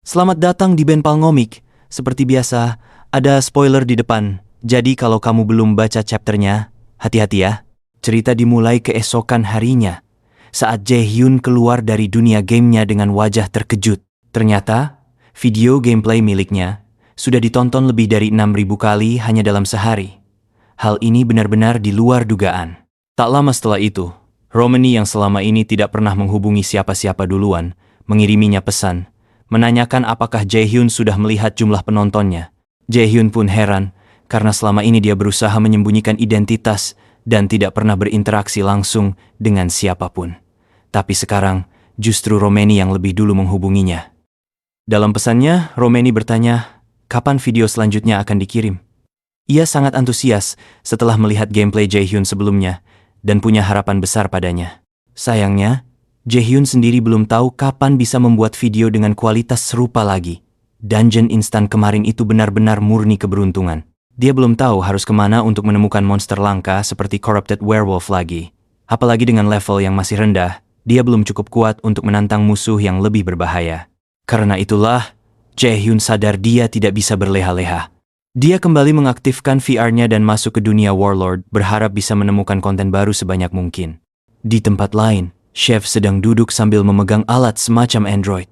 Selamat datang di Benpal Ngomik. Seperti biasa, ada spoiler di depan. Jadi kalau kamu belum baca chapternya, hati-hati ya. Cerita dimulai keesokan harinya, saat Jaehyun keluar dari dunia gamenya dengan wajah terkejut. Ternyata, video gameplay miliknya sudah ditonton lebih dari 6.000 kali hanya dalam sehari. Hal ini benar-benar di luar dugaan. Tak lama setelah itu, Romany yang selama ini tidak pernah menghubungi siapa-siapa duluan, mengiriminya pesan, menanyakan apakah Jaehyun sudah melihat jumlah penontonnya. Jaehyun pun heran, karena selama ini dia berusaha menyembunyikan identitas dan tidak pernah berinteraksi langsung dengan siapapun. Tapi sekarang, justru Romany yang lebih dulu menghubunginya. Dalam pesannya, Romany bertanya, kapan video selanjutnya akan dikirim? Ia sangat antusias setelah melihat gameplay Jaehyun sebelumnya dan punya harapan besar padanya. Sayangnya, Jaehyun sendiri belum tahu kapan bisa membuat video dengan kualitas serupa lagi. Dungeon instan kemarin itu benar-benar murni keberuntungan. Dia belum tahu harus kemana untuk menemukan monster langka seperti Corrupted Werewolf lagi. Apalagi dengan level yang masih rendah, dia belum cukup kuat untuk menantang musuh yang lebih berbahaya. Karena itulah, Jaehyun sadar dia tidak bisa berleha-leha. Dia kembali mengaktifkan VR-nya dan masuk ke dunia Warlord, berharap bisa menemukan konten baru sebanyak mungkin. Di tempat lain, Chef sedang duduk sambil memegang alat semacam Android.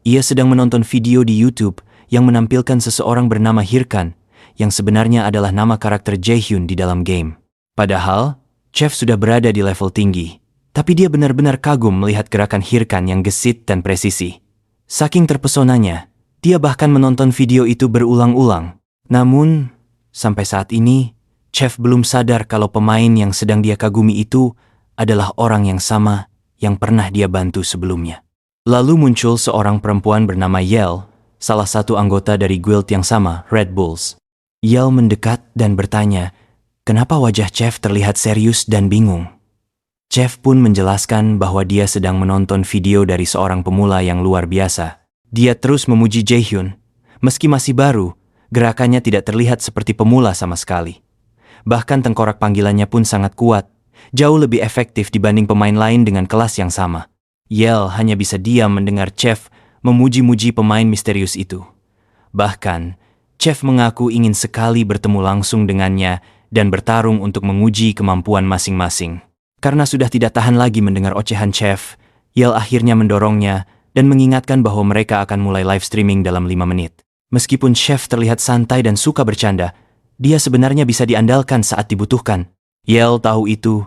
Ia sedang menonton video di YouTube yang menampilkan seseorang bernama Hirkan, yang sebenarnya adalah nama karakter Jaehyun di dalam game. Padahal, Chef sudah berada di level tinggi, tapi dia benar-benar kagum melihat gerakan Hirkan yang gesit dan presisi. Saking terpesonanya, dia bahkan menonton video itu berulang-ulang. Namun, sampai saat ini, Chef belum sadar kalau pemain yang sedang dia kagumi itu adalah orang yang sama yang pernah dia bantu sebelumnya. Lalu muncul seorang perempuan bernama Yel, salah satu anggota dari guild yang sama, Red Bulls. Yel mendekat dan bertanya, kenapa wajah Chef terlihat serius dan bingung? Chef pun menjelaskan bahwa dia sedang menonton video dari seorang pemula yang luar biasa. Dia terus memuji Jaehyun. Meski masih baru, gerakannya tidak terlihat seperti pemula sama sekali. Bahkan tengkorak panggilannya pun sangat kuat, jauh lebih efektif dibanding pemain lain dengan kelas yang sama. Yel hanya bisa diam mendengar Chef memuji-muji pemain misterius itu. Bahkan, Chef mengaku ingin sekali bertemu langsung dengannya dan bertarung untuk menguji kemampuan masing-masing. Karena sudah tidak tahan lagi mendengar ocehan Chef, Yel akhirnya mendorongnya dan mengingatkan bahwa mereka akan mulai live streaming dalam 5 menit. Meskipun Chef terlihat santai dan suka bercanda, dia sebenarnya bisa diandalkan saat dibutuhkan. Yel tahu itu,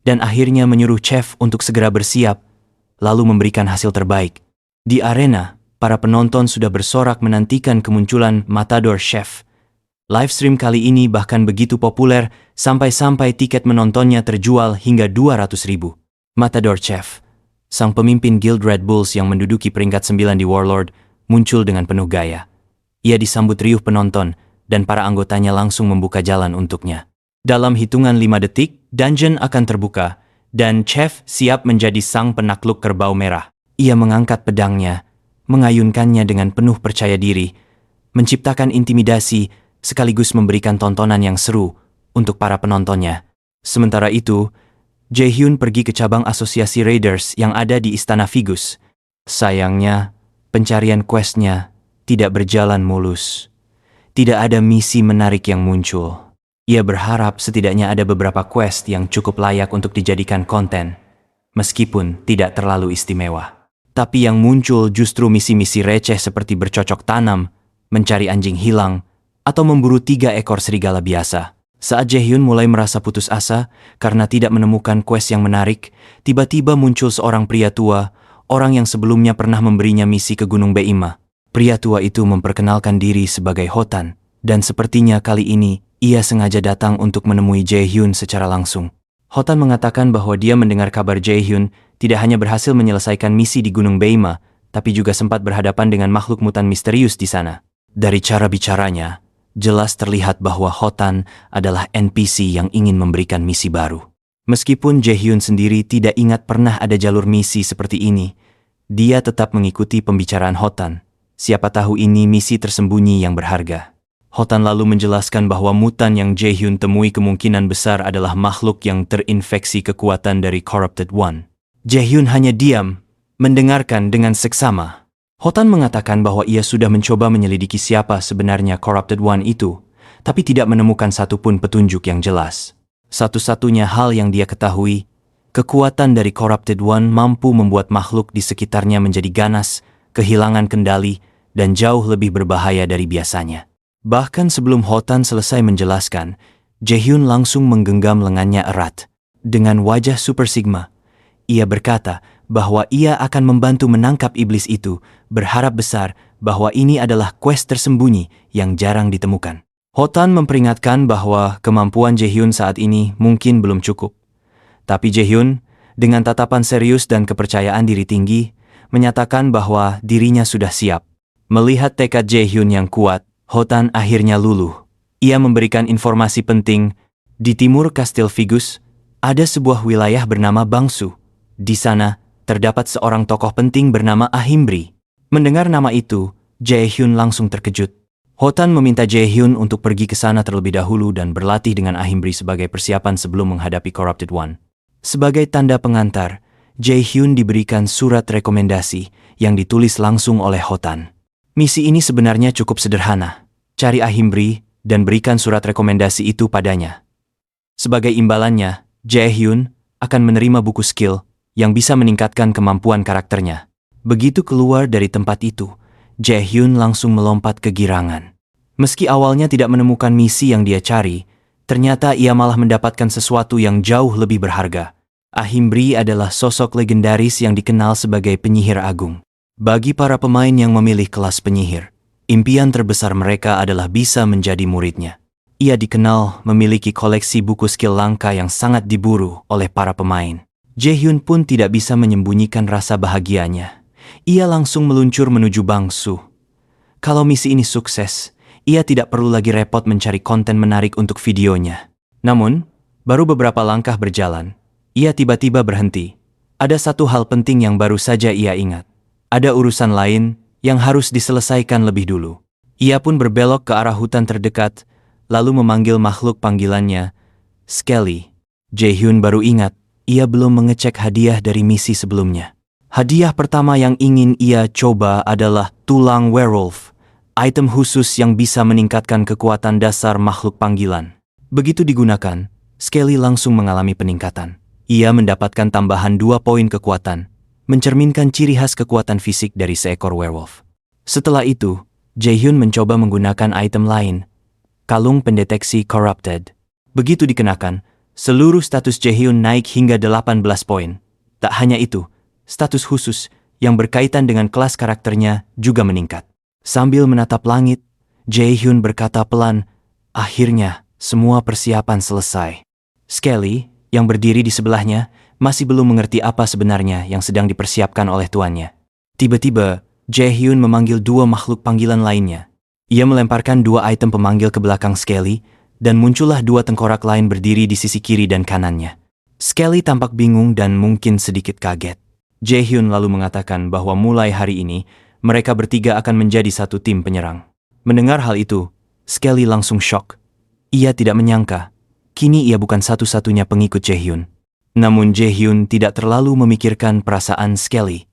dan akhirnya menyuruh Chef untuk segera bersiap, lalu memberikan hasil terbaik. Di arena, para penonton sudah bersorak menantikan kemunculan Matador Chef. Livestream kali ini bahkan begitu populer, sampai-sampai tiket menontonnya terjual hingga 200.000. Matador Chef, sang pemimpin Guild Red Bulls yang menduduki peringkat 9 di Warlord, muncul dengan penuh gaya. Ia disambut riuh penonton, dan para anggotanya langsung membuka jalan untuknya. Dalam hitungan 5 detik, dungeon akan terbuka, dan Chef siap menjadi sang penakluk kerbau merah. Ia mengangkat pedangnya, mengayunkannya dengan penuh percaya diri, menciptakan intimidasi sekaligus memberikan tontonan yang seru untuk para penontonnya. Sementara itu, Jaehyun pergi ke cabang asosiasi Raiders yang ada di Istana Figus. Sayangnya, pencarian quest-nya tidak berjalan mulus. Tidak ada misi menarik yang muncul. Ia berharap setidaknya ada beberapa quest yang cukup layak untuk dijadikan konten, meskipun tidak terlalu istimewa. Tapi yang muncul justru misi-misi receh seperti bercocok tanam, mencari anjing hilang, atau memburu 3 ekor serigala biasa. Saat Jaehyun mulai merasa putus asa karena tidak menemukan quest yang menarik, tiba-tiba muncul seorang pria tua, orang yang sebelumnya pernah memberinya misi ke Gunung Beima. Pria tua itu memperkenalkan diri sebagai Hotan, dan sepertinya kali ini ia sengaja datang untuk menemui Jaehyun secara langsung. Hotan mengatakan bahwa dia mendengar kabar Jaehyun tidak hanya berhasil menyelesaikan misi di Gunung Beima, tapi juga sempat berhadapan dengan makhluk mutan misterius di sana. Dari cara bicaranya, jelas terlihat bahwa Hotan adalah NPC yang ingin memberikan misi baru. Meskipun Jaehyun sendiri tidak ingat pernah ada jalur misi seperti ini, dia tetap mengikuti pembicaraan Hotan. Siapa tahu ini misi tersembunyi yang berharga. Hotan lalu menjelaskan bahwa mutan yang Jaehyun temui kemungkinan besar adalah makhluk yang terinfeksi kekuatan dari Corrupted One. Jaehyun hanya diam, mendengarkan dengan seksama. Ho-Tan mengatakan bahwa ia sudah mencoba menyelidiki siapa sebenarnya Corrupted One itu, tapi tidak menemukan satupun petunjuk yang jelas. Satu-satunya hal yang dia ketahui, kekuatan dari Corrupted One mampu membuat makhluk di sekitarnya menjadi ganas, kehilangan kendali, dan jauh lebih berbahaya dari biasanya. Bahkan sebelum Ho-Tan selesai menjelaskan, Jae-hyun langsung menggenggam lengannya erat. Dengan wajah Super Sigma, ia berkata bahwa ia akan membantu menangkap iblis itu, berharap besar bahwa ini adalah quest tersembunyi yang jarang ditemukan. Ho-Tan memperingatkan bahwa kemampuan Jae-hyun saat ini mungkin belum cukup. Tapi Jae-hyun, dengan tatapan serius dan kepercayaan diri tinggi, menyatakan bahwa dirinya sudah siap. Melihat tekad Jae-hyun yang kuat, Ho-Tan akhirnya luluh. Ia memberikan informasi penting. Di timur Kastil Vigus, ada sebuah wilayah bernama Bangsu. Di sana, terdapat seorang tokoh penting bernama Ahimbri. Mendengar nama itu, Jae-hyun langsung terkejut. Ho-Tan meminta Jae-hyun untuk pergi ke sana terlebih dahulu dan berlatih dengan Ahimbri sebagai persiapan sebelum menghadapi Corrupted One. Sebagai tanda pengantar, Jae-hyun diberikan surat rekomendasi yang ditulis langsung oleh Ho-Tan. Misi ini sebenarnya cukup sederhana. Cari Ahimbri dan berikan surat rekomendasi itu padanya. Sebagai imbalannya, Jae-hyun akan menerima buku skill yang bisa meningkatkan kemampuan karakternya. Begitu keluar dari tempat itu, Jae-hyun langsung melompat kegirangan. Meski awalnya tidak menemukan misi yang dia cari, ternyata ia malah mendapatkan sesuatu yang jauh lebih berharga. Ahimbri adalah sosok legendaris yang dikenal sebagai penyihir agung. Bagi para pemain yang memilih kelas penyihir, impian terbesar mereka adalah bisa menjadi muridnya. Ia dikenal memiliki koleksi buku skill langka yang sangat diburu oleh para pemain. Jae-hyun pun tidak bisa menyembunyikan rasa bahagianya. Ia langsung meluncur menuju Bangsu. Kalau misi ini sukses, ia tidak perlu lagi repot mencari konten menarik untuk videonya. Namun, baru beberapa langkah berjalan, ia tiba-tiba berhenti. Ada satu hal penting yang baru saja ia ingat. Ada urusan lain yang harus diselesaikan lebih dulu. Ia pun berbelok ke arah hutan terdekat, lalu memanggil makhluk panggilannya, Skelly. Jae-hyun baru ingat, ia belum mengecek hadiah dari misi sebelumnya. Hadiah pertama yang ingin ia coba adalah tulang werewolf, item khusus yang bisa meningkatkan kekuatan dasar makhluk panggilan. Begitu digunakan, Skelly langsung mengalami peningkatan. Ia mendapatkan tambahan 2 poin kekuatan, mencerminkan ciri khas kekuatan fisik dari seekor werewolf. Setelah itu, Jae-hyun mencoba menggunakan item lain, kalung pendeteksi Corrupted. Begitu dikenakan, seluruh status Jae-hyun naik hingga 18 poin. Tak hanya itu, status khusus yang berkaitan dengan kelas karakternya juga meningkat. Sambil menatap langit, Jae-hyun berkata pelan, akhirnya semua persiapan selesai. Skelly, yang berdiri di sebelahnya, masih belum mengerti apa sebenarnya yang sedang dipersiapkan oleh tuannya. Tiba-tiba, Jae-hyun memanggil 2 makhluk panggilan lainnya. Ia melemparkan 2 item pemanggil ke belakang Skelly, dan muncullah 2 tengkorak lain berdiri di sisi kiri dan kanannya. Skelly tampak bingung dan mungkin sedikit kaget. Jae-hyun lalu mengatakan bahwa mulai hari ini, mereka bertiga akan menjadi satu tim penyerang. Mendengar hal itu, Skelly langsung shock. Ia tidak menyangka, kini ia bukan satu-satunya pengikut Jae-hyun. Namun Jae-hyun tidak terlalu memikirkan perasaan Skelly.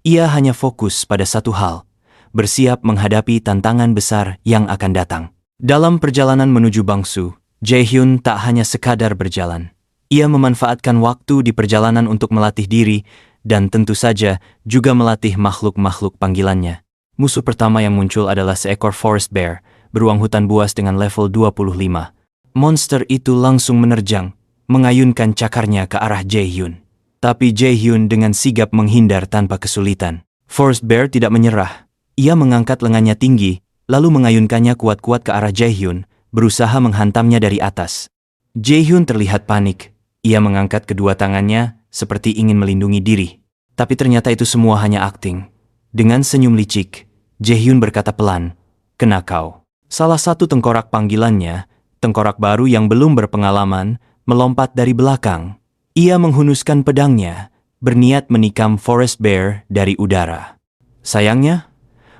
Ia hanya fokus pada satu hal, bersiap menghadapi tantangan besar yang akan datang. Dalam perjalanan menuju Bangsu, Jae-hyun tak hanya sekadar berjalan. Ia memanfaatkan waktu di perjalanan untuk melatih diri dan tentu saja juga melatih makhluk-makhluk panggilannya. Musuh pertama yang muncul adalah seekor forest bear, beruang hutan buas dengan level 25. Monster itu langsung menerjang, mengayunkan cakarnya ke arah Jae-hyun. Tapi Jae-hyun dengan sigap menghindar tanpa kesulitan. Forest bear tidak menyerah. Ia mengangkat lengannya tinggi, lalu mengayunkannya kuat-kuat ke arah Jae-hyun, berusaha menghantamnya dari atas. Jae-hyun terlihat panik. Ia mengangkat kedua tangannya, seperti ingin melindungi diri. Tapi ternyata itu semua hanya akting. Dengan senyum licik, Jae-hyun berkata pelan, "Kena kau." Salah satu tengkorak panggilannya, tengkorak baru yang belum berpengalaman, melompat dari belakang. Ia menghunuskan pedangnya, berniat menikam Forest Bear dari udara. Sayangnya,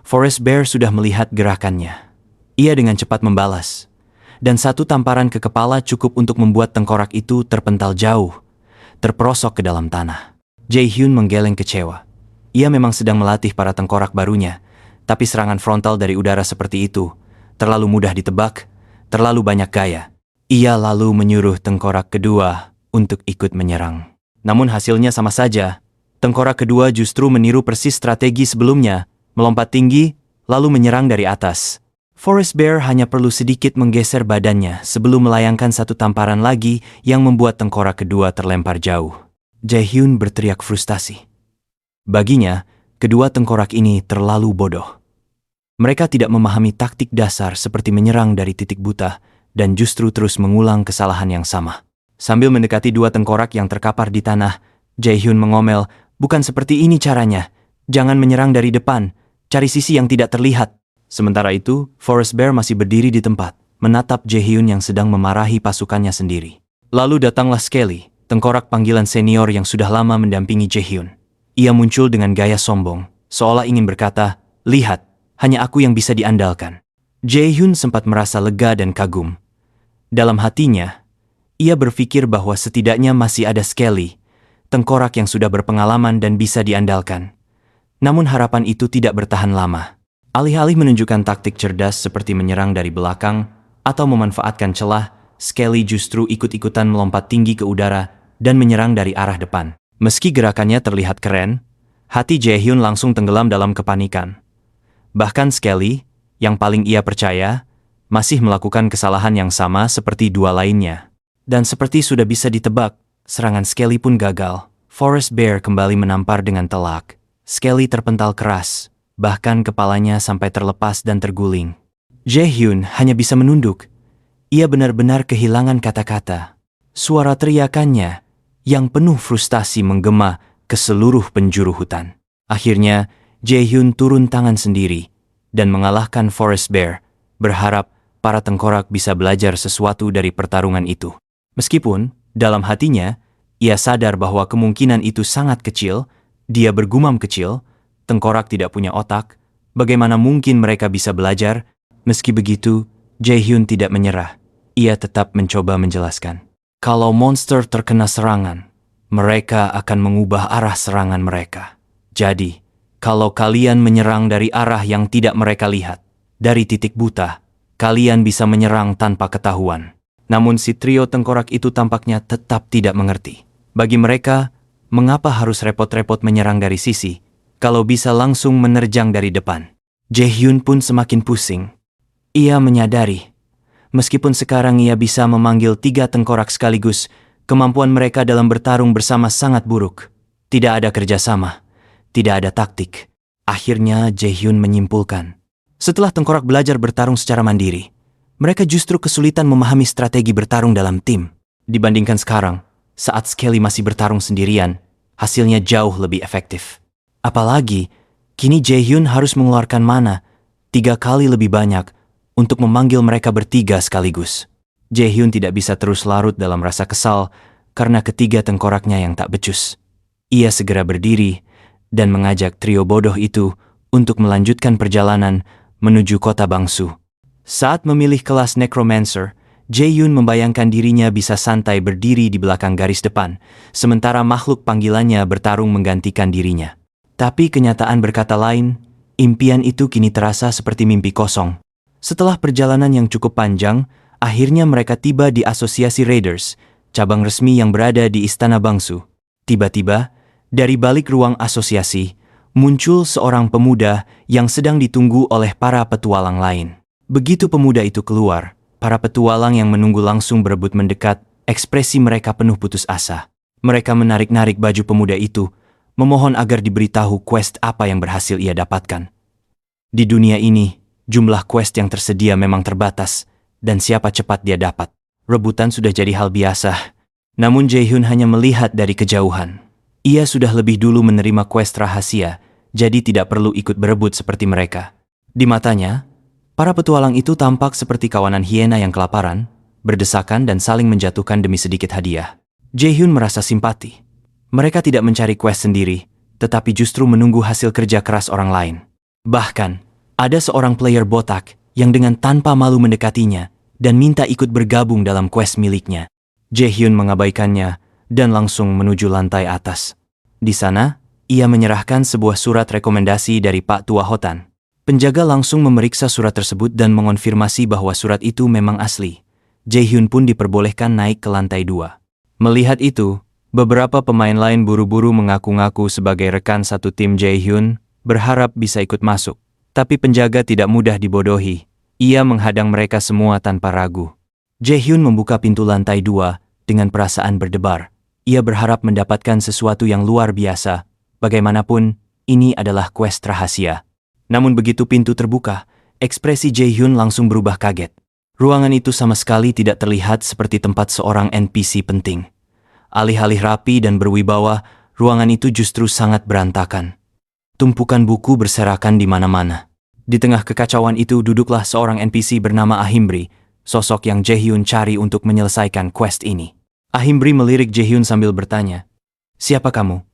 Forest Bear sudah melihat gerakannya. Ia dengan cepat membalas, dan satu tamparan ke kepala cukup untuk membuat tengkorak itu terpental jauh, terperosok ke dalam tanah. Jae-hyun menggeleng kecewa. Ia memang sedang melatih para tengkorak barunya, tapi serangan frontal dari udara seperti itu terlalu mudah ditebak, terlalu banyak gaya. Ia lalu menyuruh tengkorak kedua untuk ikut menyerang. Namun hasilnya sama saja. Tengkorak kedua justru meniru persis strategi sebelumnya, melompat tinggi, lalu menyerang dari atas. Forest Bear hanya perlu sedikit menggeser badannya sebelum melayangkan satu tamparan lagi yang membuat tengkorak kedua terlempar jauh. Jaehyun berteriak frustasi. Baginya, kedua tengkorak ini terlalu bodoh. Mereka tidak memahami taktik dasar seperti menyerang dari titik buta dan justru terus mengulang kesalahan yang sama. Sambil mendekati dua tengkorak yang terkapar di tanah, Jaehyun mengomel, "Bukan seperti ini caranya. Jangan menyerang dari depan, cari sisi yang tidak terlihat." Sementara itu, Forest Bear masih berdiri di tempat, menatap Jaehyun yang sedang memarahi pasukannya sendiri. Lalu datanglah Skelly, tengkorak panggilan senior yang sudah lama mendampingi Jaehyun. Ia muncul dengan gaya sombong, seolah ingin berkata, "Lihat, hanya aku yang bisa diandalkan." Jaehyun sempat merasa lega dan kagum. Dalam hatinya, ia berpikir bahwa setidaknya masih ada Skelly, tengkorak yang sudah berpengalaman dan bisa diandalkan. Namun harapan itu tidak bertahan lama. Alih-alih menunjukkan taktik cerdas seperti menyerang dari belakang atau memanfaatkan celah, Skelly justru ikut-ikutan melompat tinggi ke udara dan menyerang dari arah depan. Meski gerakannya terlihat keren, hati Jaehyun langsung tenggelam dalam kepanikan. Bahkan Skelly, yang paling ia percaya, masih melakukan kesalahan yang sama seperti dua lainnya. Dan seperti sudah bisa ditebak, serangan Skelly pun gagal. Forest Bear kembali menampar dengan telak. Skelly terpental keras, bahkan kepalanya sampai terlepas dan terguling. Jaehyun hanya bisa menunduk. Ia benar-benar kehilangan kata-kata. Suara teriakannya yang penuh frustasi menggema ke seluruh penjuru hutan. Akhirnya, Jaehyun turun tangan sendiri dan mengalahkan Forest Bear, berharap para tengkorak bisa belajar sesuatu dari pertarungan itu. Meskipun, dalam hatinya, ia sadar bahwa kemungkinan itu sangat kecil, dia bergumam kecil, tengkorak tidak punya otak, bagaimana mungkin mereka bisa belajar? Meski begitu, Jaehyun tidak menyerah. Ia tetap mencoba menjelaskan. Kalau monster terkena serangan, mereka akan mengubah arah serangan mereka. Jadi, kalau kalian menyerang dari arah yang tidak mereka lihat, dari titik buta, kalian bisa menyerang tanpa ketahuan. Namun si trio tengkorak itu tampaknya tetap tidak mengerti. Bagi mereka, mengapa harus repot-repot menyerang dari sisi, kalau bisa langsung menerjang dari depan? Jaehyun pun semakin pusing. Ia menyadari, meskipun sekarang ia bisa memanggil 3 tengkorak sekaligus, kemampuan mereka dalam bertarung bersama sangat buruk. Tidak ada kerjasama, tidak ada taktik. Akhirnya Jaehyun menyimpulkan, setelah tengkorak belajar bertarung secara mandiri, mereka justru kesulitan memahami strategi bertarung dalam tim. Dibandingkan sekarang, saat Skelly masih bertarung sendirian, hasilnya jauh lebih efektif. Apalagi, kini Jaehyun harus mengeluarkan mana 3 kali lebih banyak untuk memanggil mereka bertiga sekaligus. Jaehyun tidak bisa terus larut dalam rasa kesal karena ketiga tengkoraknya yang tak becus. Ia segera berdiri dan mengajak trio bodoh itu untuk melanjutkan perjalanan menuju kota Bangsu. Saat memilih kelas Necromancer, Jaehyun membayangkan dirinya bisa santai berdiri di belakang garis depan, sementara makhluk panggilannya bertarung menggantikan dirinya. Tapi kenyataan berkata lain, impian itu kini terasa seperti mimpi kosong. Setelah perjalanan yang cukup panjang, akhirnya mereka tiba di Asosiasi Raiders, cabang resmi yang berada di Istana Bangsu. Tiba-tiba, dari balik ruang asosiasi, muncul seorang pemuda yang sedang ditunggu oleh para petualang lain. Begitu pemuda itu keluar, para petualang yang menunggu langsung berebut mendekat, ekspresi mereka penuh putus asa. Mereka menarik-narik baju pemuda itu, memohon agar diberitahu quest apa yang berhasil ia dapatkan. Di dunia ini, jumlah quest yang tersedia memang terbatas, dan siapa cepat dia dapat. Rebutan sudah jadi hal biasa. Namun Jaehyun hanya melihat dari kejauhan. Ia sudah lebih dulu menerima quest rahasia, jadi tidak perlu ikut berebut seperti mereka. Di matanya, para petualang itu tampak seperti kawanan hiena yang kelaparan, berdesakan dan saling menjatuhkan demi sedikit hadiah. Jaehyun merasa simpati. Mereka tidak mencari quest sendiri, tetapi justru menunggu hasil kerja keras orang lain. Bahkan, ada seorang player botak yang dengan tanpa malu mendekatinya dan minta ikut bergabung dalam quest miliknya. Jaehyun mengabaikannya dan langsung menuju lantai atas. Di sana, Ia menyerahkan sebuah surat rekomendasi dari Pak Tua Hotan. Penjaga langsung memeriksa surat tersebut dan mengonfirmasi bahwa surat itu memang asli. Jae-hyun pun diperbolehkan naik ke lantai 2. Melihat itu, beberapa pemain lain buru-buru mengaku-ngaku sebagai rekan satu tim Jae-hyun, berharap bisa ikut masuk. Tapi penjaga tidak mudah dibodohi. Ia menghadang mereka semua tanpa ragu. Jae-hyun membuka pintu lantai 2 dengan perasaan berdebar. Ia berharap mendapatkan sesuatu yang luar biasa. Bagaimanapun, ini adalah quest rahasia. Namun begitu pintu terbuka, ekspresi Jae-hyun langsung berubah kaget. Ruangan itu sama sekali tidak terlihat seperti tempat seorang NPC penting. Alih-alih rapi dan berwibawa, ruangan itu justru sangat berantakan. Tumpukan buku berserakan di mana-mana. Di tengah kekacauan itu duduklah seorang NPC bernama Ahimbri, sosok yang Jae-hyun cari untuk menyelesaikan quest ini. Ahimbri melirik Jae-hyun sambil bertanya, "Siapa kamu?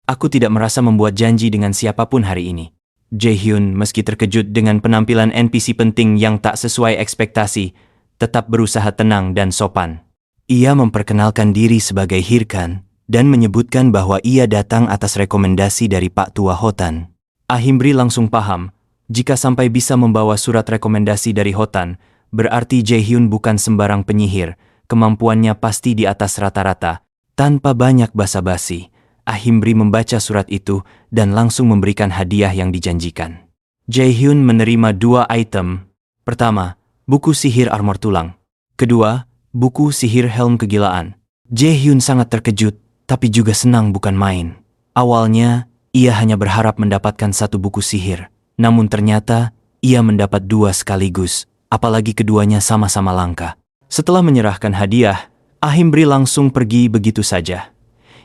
Aku tidak merasa membuat janji dengan siapapun hari ini." Jae-hyun meski terkejut dengan penampilan NPC penting yang tak sesuai ekspektasi, tetap berusaha tenang dan sopan. Ia memperkenalkan diri sebagai Hirkan dan menyebutkan bahwa ia datang atas rekomendasi dari Pak Tua Hotan. Ahimbri langsung paham, jika sampai bisa membawa surat rekomendasi dari Hotan, berarti Jae-hyun bukan sembarang penyihir, kemampuannya pasti di atas rata-rata. Tanpa banyak basa-basi, Ahimbri membaca surat itu dan langsung memberikan hadiah yang dijanjikan. Jae-hyun menerima 2 item. Pertama, buku sihir armor tulang. Kedua, buku sihir helm kegilaan. Jae-hyun sangat terkejut, tapi juga senang bukan main. Awalnya, ia hanya berharap mendapatkan 1 buku sihir. Namun ternyata, ia mendapat 2 sekaligus, apalagi keduanya sama-sama langka. Setelah menyerahkan hadiah, Ahimbri langsung pergi begitu saja.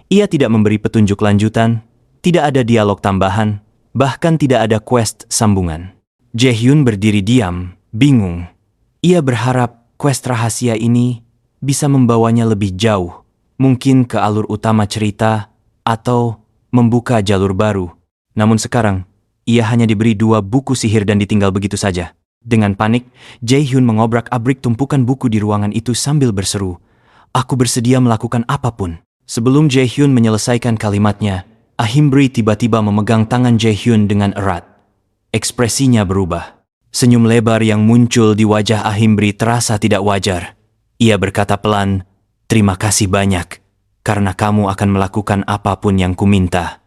Ia tidak memberi petunjuk lanjutan, tidak ada dialog tambahan, bahkan tidak ada quest sambungan. Jae-hyun berdiri diam, bingung. Ia berharap quest rahasia ini bisa membawanya lebih jauh, mungkin ke alur utama cerita atau membuka jalur baru. Namun sekarang, ia hanya diberi 2 buku sihir dan ditinggal begitu saja. Dengan panik, Jae-hyun mengobrak-abrik tumpukan buku di ruangan itu sambil berseru, "Aku bersedia melakukan apapun." Sebelum Jae-hyun menyelesaikan kalimatnya, Ahimbri tiba-tiba memegang tangan Jae-hyun dengan erat. Ekspresinya berubah. Senyum lebar yang muncul di wajah Ahimbri terasa tidak wajar. Ia berkata pelan, "Terima kasih banyak, karena kamu akan melakukan apapun yang kuminta."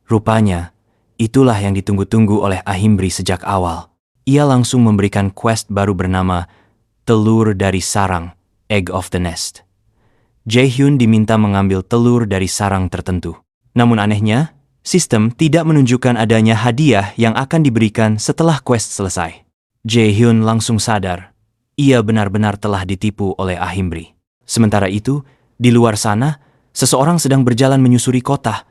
Rupanya, itulah yang ditunggu-tunggu oleh Ahimbri sejak awal. Ia langsung memberikan quest baru bernama Telur dari Sarang, Egg of the Nest. Jae-hyun diminta mengambil telur dari sarang tertentu. Namun anehnya, sistem tidak menunjukkan adanya hadiah yang akan diberikan setelah quest selesai. Jae-hyun langsung sadar, ia benar-benar telah ditipu oleh Ahimbri. Sementara itu, di luar sana, seseorang sedang berjalan menyusuri kota.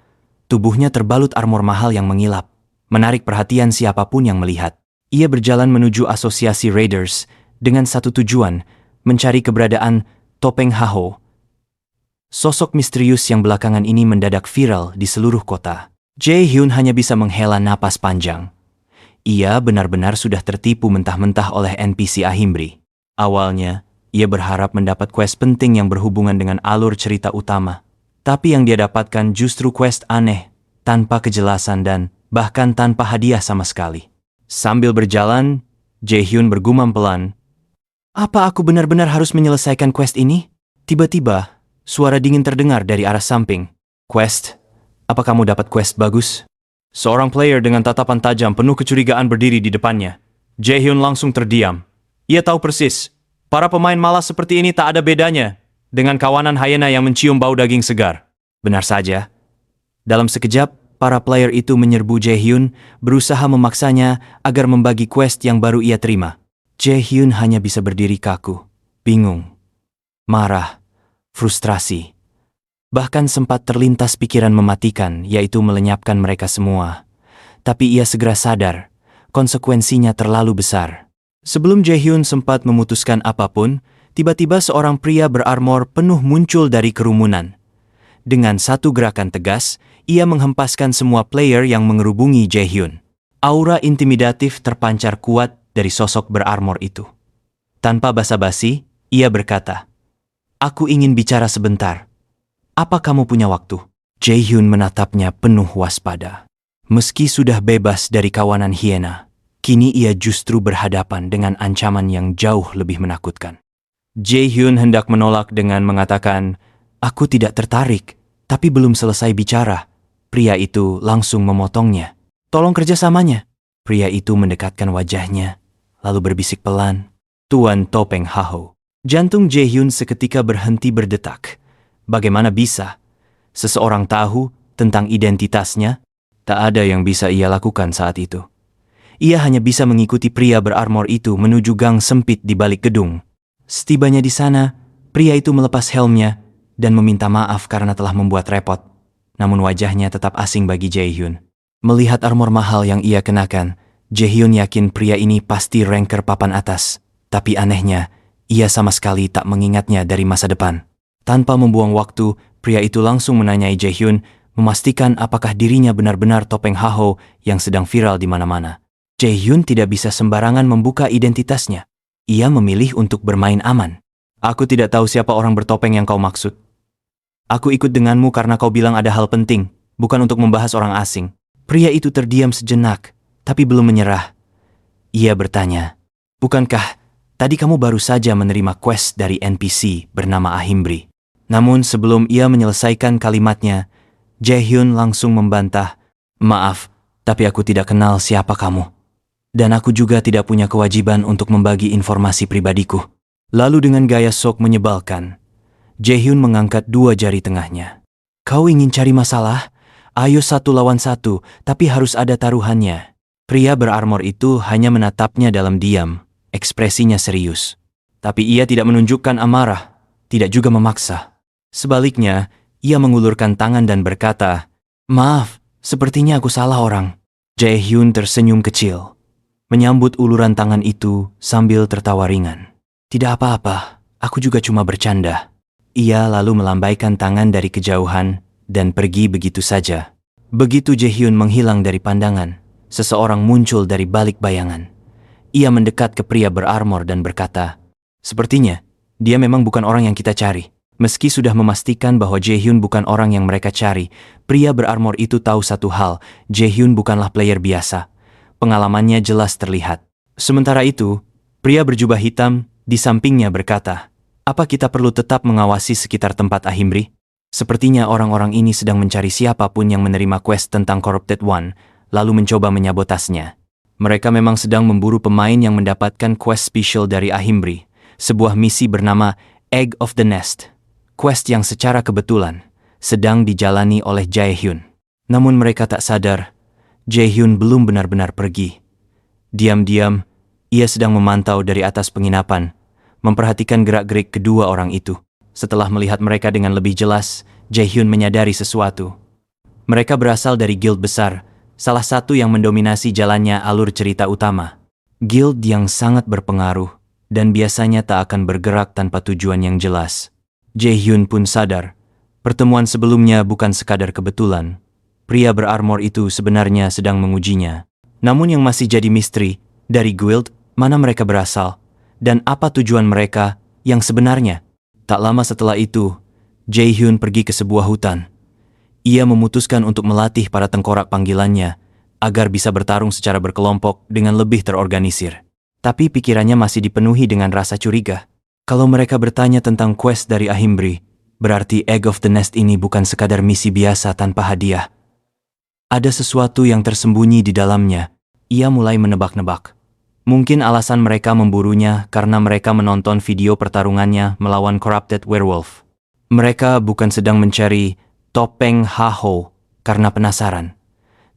Tubuhnya terbalut armor mahal yang mengilap, menarik perhatian siapapun yang melihat. Ia berjalan menuju asosiasi Raiders dengan satu tujuan, mencari keberadaan Topeng Haho. Sosok misterius yang belakangan ini mendadak viral di seluruh kota. Jae-hyun hanya bisa menghela napas panjang. Ia benar-benar sudah tertipu mentah-mentah oleh NPC Ahimbri. Awalnya, ia berharap mendapat quest penting yang berhubungan dengan alur cerita utama. Tapi yang dia dapatkan justru quest aneh, tanpa kejelasan dan bahkan tanpa hadiah sama sekali. Sambil berjalan, Jae-hyun bergumam pelan, "Apa aku benar-benar harus menyelesaikan quest ini?" Tiba-tiba, suara dingin terdengar dari arah samping. "Quest? Apa kamu dapat quest bagus?" Seorang player dengan tatapan tajam penuh kecurigaan berdiri di depannya. Jae-hyun langsung terdiam. Ia tahu persis, para pemain malas seperti ini tak ada bedanya dengan kawanan hyena yang mencium bau daging segar. Benar saja. Dalam sekejap, para player itu menyerbu Jae-hyun, berusaha memaksanya agar membagi quest yang baru ia terima. Jae-hyun hanya bisa berdiri kaku, bingung, marah, frustrasi. Bahkan sempat terlintas pikiran mematikan, yaitu melenyapkan mereka semua. Tapi ia segera sadar, konsekuensinya terlalu besar. Sebelum Jae-hyun sempat memutuskan apapun, tiba-tiba seorang pria berarmor penuh muncul dari kerumunan. Dengan satu gerakan tegas, ia menghempaskan semua player yang mengerubungi Jae-hyun. Aura intimidatif terpancar kuat dari sosok berarmor itu. Tanpa basa-basi, ia berkata, "Aku ingin bicara sebentar. Apa kamu punya waktu?" Jaehyun menatapnya penuh waspada. Meski sudah bebas dari kawanan hiena, kini ia justru berhadapan dengan ancaman yang jauh lebih menakutkan. Jaehyun hendak menolak dengan mengatakan, "Aku tidak tertarik," tapi belum selesai bicara. Pria itu langsung memotongnya. "Tolong kerjasamanya." Pria itu mendekatkan wajahnya, lalu berbisik pelan, "Tuan Topeng Haho." Jantung Jaehyun seketika berhenti berdetak. Bagaimana bisa? Seseorang tahu tentang identitasnya? Tak ada yang bisa ia lakukan saat itu. Ia hanya bisa mengikuti pria berarmor itu menuju gang sempit di balik gedung. Setibanya di sana, pria itu melepas helmnya dan meminta maaf karena telah membuat repot. Namun wajahnya tetap asing bagi Jaehyun. Melihat armor mahal yang ia kenakan, Jaehyun yakin pria ini pasti ranker papan atas. Tapi anehnya, ia sama sekali tak mengingatnya dari masa depan. Tanpa membuang waktu, pria itu langsung menanyai Jaehyun, memastikan apakah dirinya benar-benar Topeng Haho yang sedang viral di mana-mana. Jaehyun tidak bisa sembarangan membuka identitasnya. Ia memilih untuk bermain aman. "Aku tidak tahu siapa orang bertopeng yang kau maksud. Aku ikut denganmu karena kau bilang ada hal penting, bukan untuk membahas orang asing." Pria itu terdiam sejenak, tapi belum menyerah. Ia bertanya, "Bukankah tadi kamu baru saja menerima quest dari NPC bernama Ahimbri?" Namun sebelum ia menyelesaikan kalimatnya, Jaehyun langsung membantah, "Maaf, tapi aku tidak kenal siapa kamu. Dan aku juga tidak punya kewajiban untuk membagi informasi pribadiku." Lalu dengan gaya sok menyebalkan, Jaehyun mengangkat dua jari tengahnya. "Kau ingin cari masalah? Ayo 1 lawan 1, tapi harus ada taruhannya." Pria berarmor itu hanya menatapnya dalam diam, ekspresinya serius. Tapi ia tidak menunjukkan amarah, tidak juga memaksa. Sebaliknya, ia mengulurkan tangan dan berkata, "Maaf, sepertinya aku salah orang." Jaehyun tersenyum kecil, menyambut uluran tangan itu sambil tertawa ringan. "Tidak apa-apa, aku juga cuma bercanda." Ia lalu melambaikan tangan dari kejauhan dan pergi begitu saja. Begitu Jaehyun menghilang dari pandangan, seseorang muncul dari balik bayangan. Ia mendekat ke pria berarmor dan berkata, "Sepertinya, dia memang bukan orang yang kita cari." Meski sudah memastikan bahwa Jaehyun bukan orang yang mereka cari, pria berarmor itu tahu satu hal, Jaehyun bukanlah player biasa. Pengalamannya jelas terlihat. Sementara itu, pria berjubah hitam di sampingnya berkata, "Apa kita perlu tetap mengawasi sekitar tempat Ahimbri? Sepertinya orang-orang ini sedang mencari siapapun yang menerima quest tentang Corrupted One, lalu mencoba menyabotasnya. Mereka memang sedang memburu pemain yang mendapatkan quest spesial dari Ahimbri, sebuah misi bernama Egg of the Nest. Quest yang secara kebetulan sedang dijalani oleh Jaehyun. Namun mereka tak sadar, Jaehyun belum benar-benar pergi. Diam-diam, ia sedang memantau dari atas penginapan, memperhatikan gerak-gerik kedua orang itu. Setelah melihat mereka dengan lebih jelas, Jaehyun menyadari sesuatu. Mereka berasal dari guild besar, salah satu yang mendominasi jalannya alur cerita utama. Guild yang sangat berpengaruh dan biasanya tak akan bergerak tanpa tujuan yang jelas. Jaehyun pun sadar, pertemuan sebelumnya bukan sekadar kebetulan. Pria berarmor itu sebenarnya sedang mengujinya. Namun yang masih jadi misteri, dari guild mana mereka berasal, dan apa tujuan mereka yang sebenarnya. Tak lama setelah itu, Jaehyun pergi ke sebuah hutan. Ia memutuskan untuk melatih para tengkorak panggilannya agar bisa bertarung secara berkelompok dengan lebih terorganisir. Tapi pikirannya masih dipenuhi dengan rasa curiga. Kalau mereka bertanya tentang quest dari Ahimbri, berarti Egg of the Nest ini bukan sekadar misi biasa tanpa hadiah. Ada sesuatu yang tersembunyi di dalamnya. Ia mulai menebak-nebak. Mungkin alasan mereka memburunya karena mereka menonton video pertarungannya melawan Corrupted Werewolf. Mereka bukan sedang mencari Topeng Haho karena penasaran,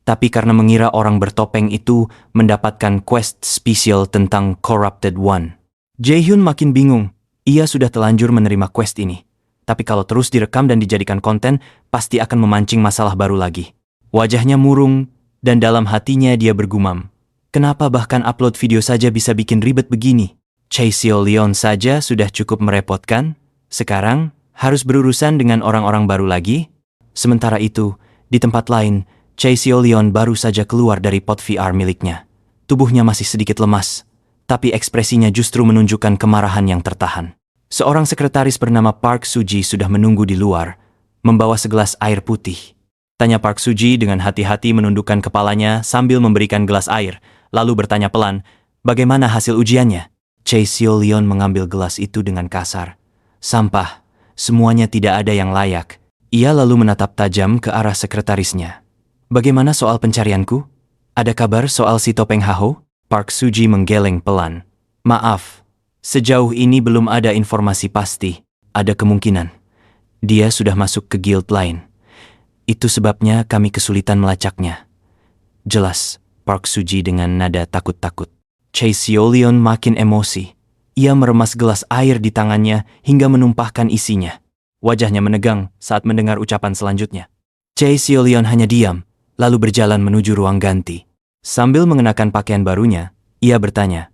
tapi karena mengira orang bertopeng itu mendapatkan quest spesial tentang Corrupted One. Jaehyun makin bingung. Ia sudah telanjur menerima quest ini. Tapi kalau terus direkam dan dijadikan konten, pasti akan memancing masalah baru lagi. Wajahnya murung, dan dalam hatinya dia bergumam, "Kenapa bahkan upload video saja bisa bikin ribet begini? Chaeseolion saja sudah cukup merepotkan, sekarang harus berurusan dengan orang-orang baru lagi?" Sementara itu, di tempat lain, Chaeseolion baru saja keluar dari pot VR miliknya. Tubuhnya masih sedikit lemas, tapi ekspresinya justru menunjukkan kemarahan yang tertahan. Seorang sekretaris bernama Park Suji sudah menunggu di luar. membawa segelas air putih. Tanya Park Suji dengan hati-hati menundukkan kepalanya sambil memberikan gelas air, lalu bertanya pelan, bagaimana hasil ujiannya? Choi Seo-leon mengambil gelas itu dengan kasar. Sampah, semuanya tidak ada yang layak. Ia lalu menatap tajam ke arah sekretarisnya. Bagaimana soal pencarianku? Ada kabar soal si Topeng Haho? Park Suji menggeleng pelan. Maaf, sejauh ini belum ada informasi pasti. Ada kemungkinan dia sudah masuk ke guild lain. Itu sebabnya kami kesulitan melacaknya. Jelas, Park Suji dengan nada takut-takut. Choi Seo-leon makin emosi. Ia meremas gelas air di tangannya hingga menumpahkan isinya. Wajahnya menegang saat mendengar ucapan selanjutnya. Choi Seo-leon hanya diam, lalu berjalan menuju ruang ganti. Sambil mengenakan pakaian barunya, ia bertanya,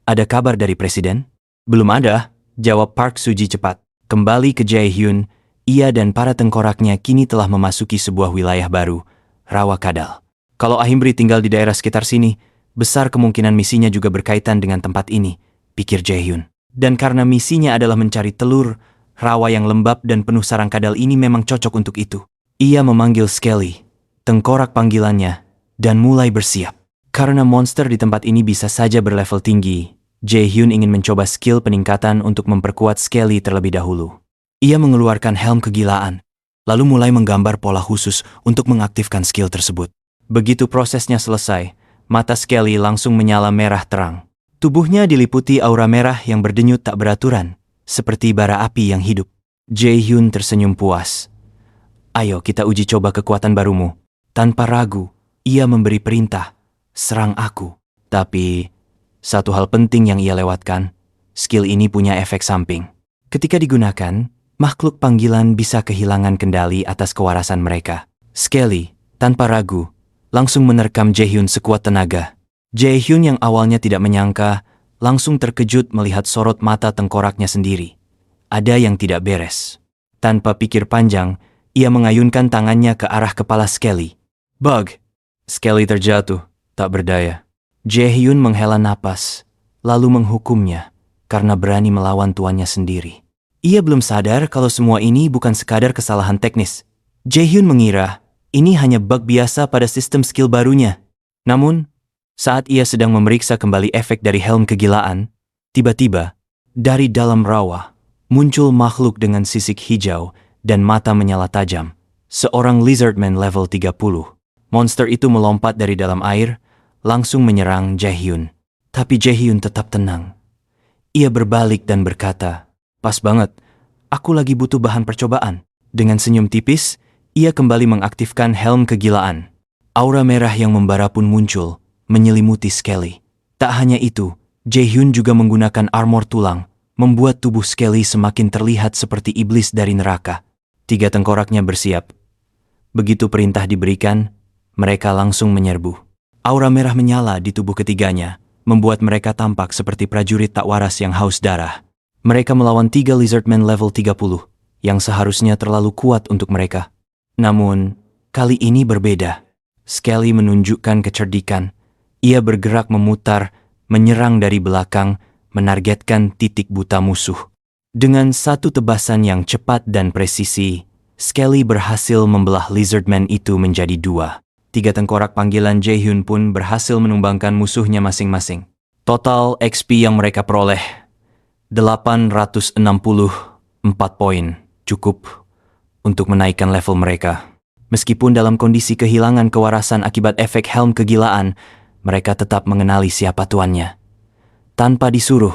ada kabar dari presiden? Belum ada, jawab Park Suji cepat. Kembali ke Jae-hyun, ia dan para tengkoraknya kini telah memasuki sebuah wilayah baru, Rawa Kadal. Kalau Ahimbri tinggal di daerah sekitar sini, besar kemungkinan misinya juga berkaitan dengan tempat ini, pikir Jae-hyun. Dan karena misinya adalah mencari telur, rawa yang lembab dan penuh sarang kadal ini memang cocok untuk itu. Ia memanggil Skelly, tengkorak panggilannya, dan mulai bersiap. Karena monster di tempat ini bisa saja berlevel tinggi, Jae-hyun ingin mencoba skill peningkatan untuk memperkuat Skelly terlebih dahulu. Ia mengeluarkan helm kegilaan, lalu mulai menggambar pola khusus untuk mengaktifkan skill tersebut. Begitu prosesnya selesai, mata Skelly langsung menyala merah terang. Tubuhnya diliputi aura merah yang berdenyut tak beraturan, seperti bara api yang hidup. Jae-hyun tersenyum puas. Ayo kita uji coba kekuatan barumu. Tanpa ragu, ia memberi perintah, serang aku. Tapi, satu hal penting yang ia lewatkan, skill ini punya efek samping. Ketika digunakan, makhluk panggilan bisa kehilangan kendali atas kewarasan mereka. Skelly, tanpa ragu, langsung menerkam Jae-hyun sekuat tenaga. Jae-hyun yang awalnya tidak menyangka, langsung terkejut melihat sorot mata tengkoraknya sendiri. Ada yang tidak beres. Tanpa pikir panjang, ia mengayunkan tangannya ke arah kepala Skelly. Bug! Skelly terjatuh, tak berdaya. Jae-hyun menghela napas, lalu menghukumnya karena berani melawan tuannya sendiri. Ia belum sadar kalau semua ini bukan sekadar kesalahan teknis. Jae-hyun mengira ini hanya bug biasa pada sistem skill barunya. Namun, saat ia sedang memeriksa kembali efek dari helm kegilaan, tiba-tiba, dari dalam rawa, muncul makhluk dengan sisik hijau dan mata menyala tajam. Seorang lizardman level 30. Monster itu melompat dari dalam air, langsung menyerang Jae-hyun. Tapi Jae-hyun tetap tenang. Ia berbalik dan berkata, pas banget, aku lagi butuh bahan percobaan. Dengan senyum tipis, ia kembali mengaktifkan helm kegilaan. Aura merah yang membara pun muncul, menyelimuti Skelly. Tak hanya itu, Jae-hyun juga menggunakan armor tulang, membuat tubuh Skelly semakin terlihat seperti iblis dari neraka. 3 tengkoraknya bersiap. Begitu perintah diberikan, mereka langsung menyerbu. Aura merah menyala di tubuh ketiganya, membuat mereka tampak seperti prajurit tak waras yang haus darah. Mereka melawan 3 lizardman level 30, yang seharusnya terlalu kuat untuk mereka. Namun, kali ini berbeda. Skelly menunjukkan kecerdikan. Ia bergerak memutar, menyerang dari belakang, menargetkan titik buta musuh. Dengan satu tebasan yang cepat dan presisi, Skelly berhasil membelah lizardman itu menjadi 2. 3 tengkorak panggilan Jae-hyun pun berhasil menumbangkan musuhnya masing-masing. Total XP yang mereka peroleh, 864 poin, cukup untuk menaikkan level mereka. Meskipun dalam kondisi kehilangan kewarasan akibat efek helm kegilaan, mereka tetap mengenali siapa tuannya. Tanpa disuruh,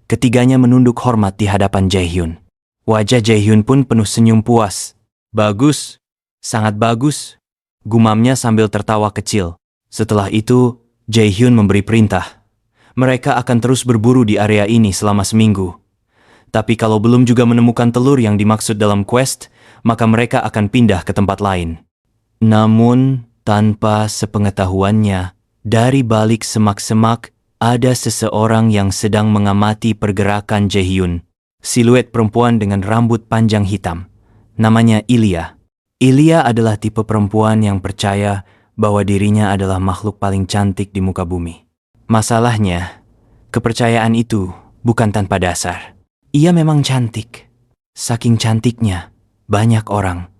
ketiganya menunduk hormat di hadapan Jae-hyun. Wajah Jae-hyun pun penuh senyum puas. Bagus, sangat bagus, gumamnya sambil tertawa kecil. Setelah itu, Jae-hyun memberi perintah. Mereka akan terus berburu di area ini selama seminggu. Tapi kalau belum juga menemukan telur yang dimaksud dalam quest, maka mereka akan pindah ke tempat lain. Namun, tanpa sepengetahuannya, dari balik semak-semak, ada seseorang yang sedang mengamati pergerakan Jae-hyun. Siluet perempuan dengan rambut panjang hitam. Namanya Ilya. Ilya adalah tipe perempuan yang percaya bahwa dirinya adalah makhluk paling cantik di muka bumi. Masalahnya, kepercayaan itu bukan tanpa dasar. Ia memang cantik. Saking cantiknya, Banyak orang,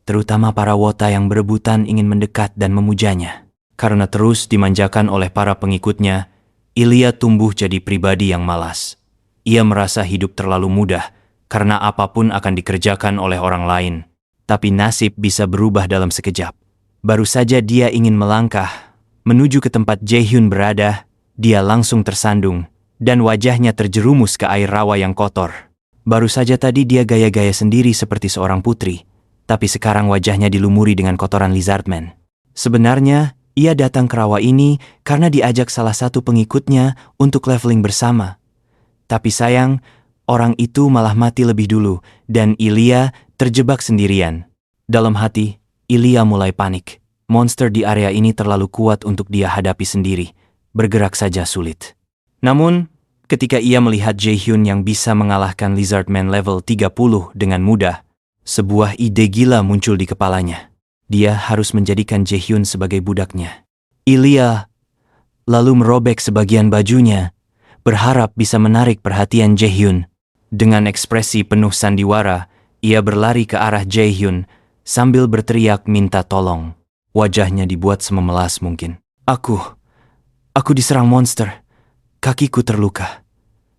terutama para wota yang berebutan ingin mendekat dan memujanya. Karena terus dimanjakan oleh para pengikutnya, Ilya tumbuh jadi pribadi yang malas. Ia merasa hidup terlalu mudah, karena apapun akan dikerjakan oleh orang lain. Tapi nasib bisa berubah dalam sekejap. Baru saja dia ingin melangkah menuju ke tempat Jaehyun berada, dia langsung tersandung, dan wajahnya terjerumus ke air rawa yang kotor. Baru saja tadi dia gaya-gaya sendiri seperti seorang putri, tapi sekarang wajahnya dilumuri dengan kotoran lizardman. Sebenarnya, ia datang ke rawa ini karena diajak salah satu pengikutnya untuk leveling bersama. Tapi sayang, orang itu malah mati lebih dulu, dan Ilya terjebak sendirian. Dalam hati, Ilya mulai panik. Monster di area ini terlalu kuat untuk dia hadapi sendiri. Bergerak saja sulit. Namun, ketika ia melihat Jaehyun yang bisa mengalahkan Lizardman level 30 dengan mudah, sebuah ide gila muncul di kepalanya. Dia harus menjadikan Jaehyun sebagai budaknya. Ilya lalu merobek sebagian bajunya, berharap bisa menarik perhatian Jaehyun. Dengan ekspresi penuh sandiwara, ia berlari ke arah Jaehyun sambil berteriak minta tolong. Wajahnya dibuat sememelas mungkin. Aku diserang monster. Kakiku terluka,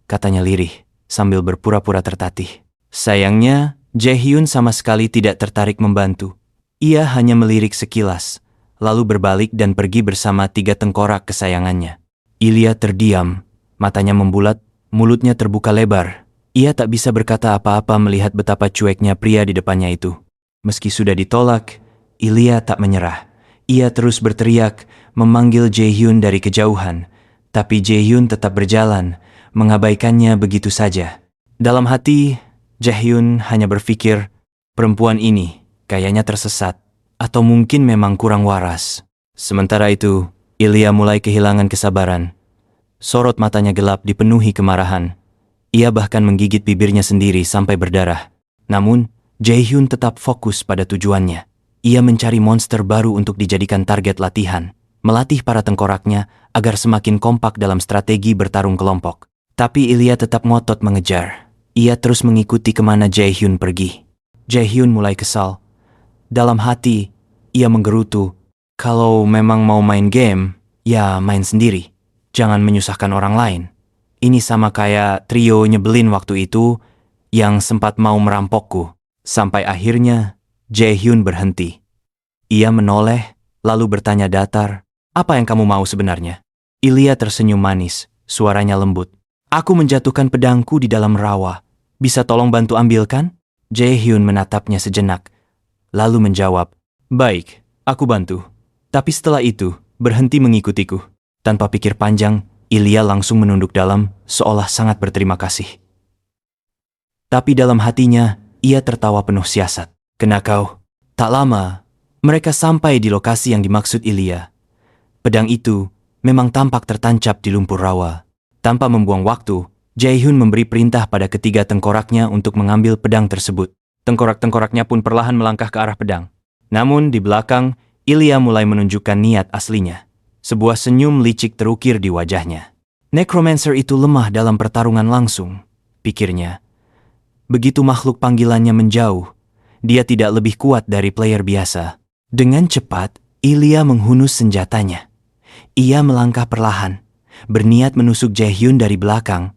katanya lirih sambil berpura-pura tertatih. Sayangnya, Jaehyun sama sekali tidak tertarik membantu. Ia hanya melirik sekilas, lalu berbalik dan pergi bersama 3 tengkorak kesayangannya. Ilya terdiam, matanya membulat, mulutnya terbuka lebar. Ia tak bisa berkata apa-apa melihat betapa cueknya pria di depannya itu. Meski sudah ditolak, Ilya tak menyerah. Ia terus berteriak, memanggil Jaehyun dari kejauhan. Tapi Jaehyun tetap berjalan, mengabaikannya begitu saja. Dalam hati, Jaehyun hanya berpikir, perempuan ini kayaknya tersesat, atau mungkin memang kurang waras. Sementara itu, Ilya mulai kehilangan kesabaran. Sorot matanya gelap dipenuhi kemarahan. Ia bahkan menggigit bibirnya sendiri sampai berdarah. Namun, Jaehyun tetap fokus pada tujuannya. Ia mencari monster baru untuk dijadikan target latihan, melatih para tengkoraknya agar semakin kompak dalam strategi bertarung kelompok. Tapi Ilya tetap ngotot mengejar. Ia terus mengikuti kemana Jaehyun pergi. Jaehyun mulai kesal. Dalam hati, ia menggerutu, kalau memang mau main game, ya main sendiri. Jangan menyusahkan orang lain. Ini sama kayak trio nyebelin waktu itu yang sempat mau merampokku. Sampai akhirnya, Jaehyun berhenti. Ia menoleh, lalu bertanya datar, apa yang kamu mau sebenarnya? Ilya tersenyum manis, suaranya lembut. Aku menjatuhkan pedangku di dalam rawa. Bisa tolong bantu ambilkan? Jaehyun menatapnya sejenak, lalu menjawab, baik, aku bantu. Tapi setelah itu, berhenti mengikutiku. Tanpa pikir panjang, Ilya langsung menunduk dalam, seolah sangat berterima kasih. Tapi dalam hatinya, ia tertawa penuh siasat. Kena kau. Tak lama, mereka sampai di lokasi yang dimaksud Ilya. Pedang itu memang tampak tertancap di lumpur rawa. Tanpa membuang waktu, Jaehyun memberi perintah pada ketiga tengkoraknya untuk mengambil pedang tersebut. Tengkorak-tengkoraknya pun perlahan melangkah ke arah pedang. Namun di belakang, Ilya mulai menunjukkan niat aslinya. Sebuah senyum licik terukir di wajahnya. Necromancer itu lemah dalam pertarungan langsung, pikirnya. Begitu makhluk panggilannya menjauh, dia tidak lebih kuat dari player biasa. Dengan cepat, Ilya menghunus senjatanya. Ia melangkah perlahan, berniat menusuk Jaehyun dari belakang,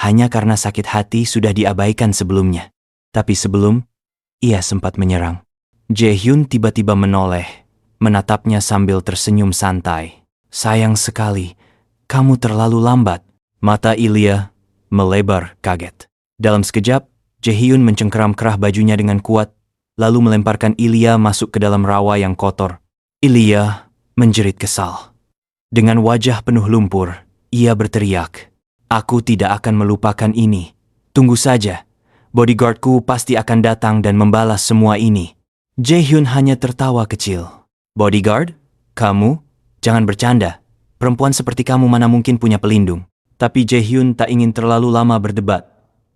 hanya karena sakit hati sudah diabaikan sebelumnya. Tapi sebelum, ia sempat menyerang. Jaehyun tiba-tiba menoleh, menatapnya sambil tersenyum santai. Sayang sekali, kamu terlalu lambat. Mata Ilya melebar kaget. Dalam sekejap, Jaehyun mencengkeram kerah bajunya dengan kuat, lalu melemparkan Ilya masuk ke dalam rawa yang kotor. Ilya menjerit kesal. Dengan wajah penuh lumpur, ia berteriak, aku tidak akan melupakan ini. Tunggu saja, bodyguardku pasti akan datang dan membalas semua ini. Jaehyun hanya tertawa kecil. Bodyguard? Kamu? Jangan bercanda. Perempuan seperti kamu mana mungkin punya pelindung. Tapi Jaehyun tak ingin terlalu lama berdebat.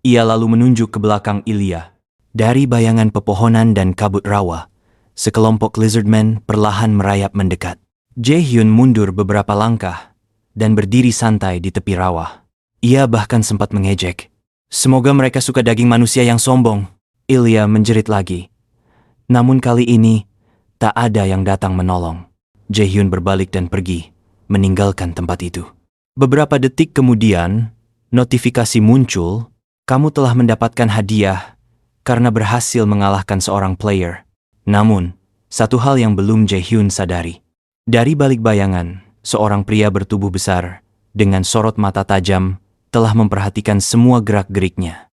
Ia lalu menunjuk ke belakang Ilya. Dari bayangan pepohonan dan kabut rawa, sekelompok lizardmen perlahan merayap mendekat. Jaehyun mundur beberapa langkah dan berdiri santai di tepi rawa. Ia bahkan sempat mengejek. Semoga mereka suka daging manusia yang sombong. Ilya menjerit lagi, Namun kali ini, tak ada yang datang menolong. Jaehyun berbalik dan pergi, meninggalkan tempat itu. Beberapa detik kemudian, notifikasi muncul, kamu telah mendapatkan hadiah karena berhasil mengalahkan seorang player. Namun, satu hal yang belum Jaehyun sadari. Dari balik bayangan, seorang pria bertubuh besar, dengan sorot mata tajam, telah memperhatikan semua gerak-geriknya.